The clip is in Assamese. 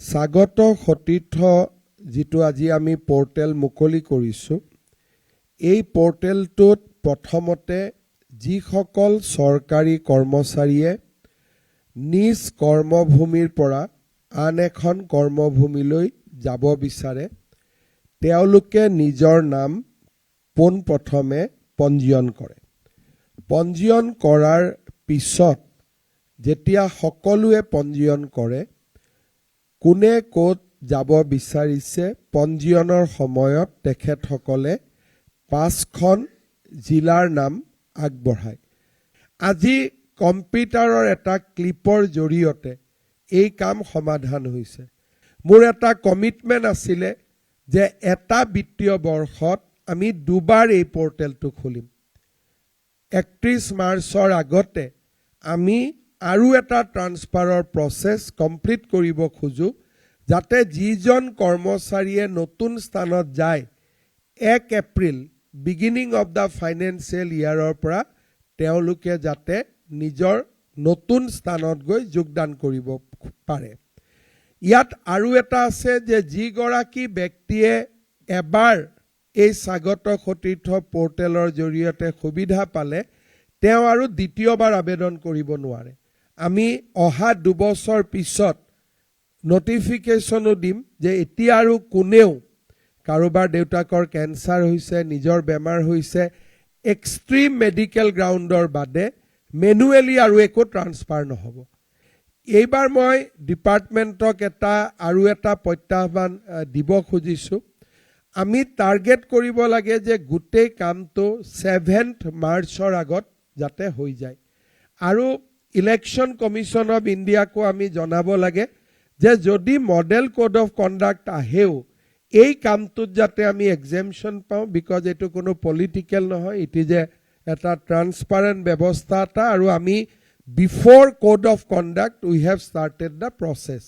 স্বাগত সতীৰ্থ যিটো আজি আমি পোৰ্টেল মুকলি কৰিছোঁ এই পোৰ্টেলটোত প্ৰথমতে যিসকল চৰকাৰী কৰ্মচাৰীয়ে নিজ কৰ্মভূমিৰ পৰা আন এখন কৰ্মভূমিলৈ যাব বিচাৰে তেওঁলোকে নিজৰ নাম পোনপ্ৰথমে পঞ্জীয়ন কৰে। পঞ্জীয়ন কৰাৰ পিছত যেতিয়া সকলোৱে পঞ্জীয়ন কৰে কোনে ক'ত যাব বিচাৰিছে পঞ্জীয়নৰ সময়ত তেখেতসকলে 5খন জিলাৰ নাম আগবঢ়ায়। আজি কম্পিউটাৰৰ এটা ক্লিপৰ জৰিয়তে এই কাম সমাধান হৈছে। মোৰ এটা কমিটমেণ্ট আছিলে যে এটা বিত্তীয় বৰ্ষত আমি দুবাৰ এই পোৰ্টেলটো খুলিম। 31 মাৰ্চৰ আগতে আমি আৰু এটা ট্ৰান্সফাৰৰ প্ৰচেছ কমপ্লিট কৰিব খোজো যাতে যিজন কৰ্মচাৰীয়ে নতুন স্থানত যায় 1 April beginning of the financial ইয়াৰৰ পৰা তেওঁলোকে যাতে নিজৰ নতুন স্থানত গৈ যোগদান কৰিব পাৰে। ইয়াত আৰু এটা আছে যে যিগৰাকী ব্যক্তিয়ে এবাৰ এই স্বাগত সতীৰ্থ পোৰ্টেলৰ জৰিয়তে সুবিধা পালে তেওঁ আৰু দ্বিতীয়বাৰ আবেদন কৰিব নোৱাৰে। আমি অহা 2 বছৰ পিছত নটিফিকেশ্যনো দিম যে এতিয়া আৰু কোনেও কাৰোবাৰ দেউতাকৰ কেঞ্চাৰ হৈছে নিজৰ বেমাৰ হৈছে এক্সট্ৰিম মেডিকেল গ্ৰাউণ্ডৰ বাদে মেনুৱেলি আৰু একো ট্ৰান্সফাৰ নহ'ব। এইবাৰ মই ডিপাৰ্টমেণ্টক আৰু এটা প্ৰত্যাহ্বান দিব খুজিছোঁ। আমি টাৰ্গেট কৰিব লাগে যে গোটেই কামটো 7 মাৰ্চৰ আগত যাতে হৈ যায় আৰু ইলেকশ্যন কমিশ্যন অফ ইণ্ডিয়াকো আমি জনাব লাগে যে যদি মডেল কোড অফ কণ্ডাক্ট আহেও এই কামটোত যাতে আমি এক্সেমশ্যন পাওঁ বিকজ এইটো কোনো পলিটিকেল নহয়, ইট ইজ এটা ট্ৰান্সপাৰেণ্ট ব্যৱস্থা এটা আৰু আমি before code of conduct we have started the process.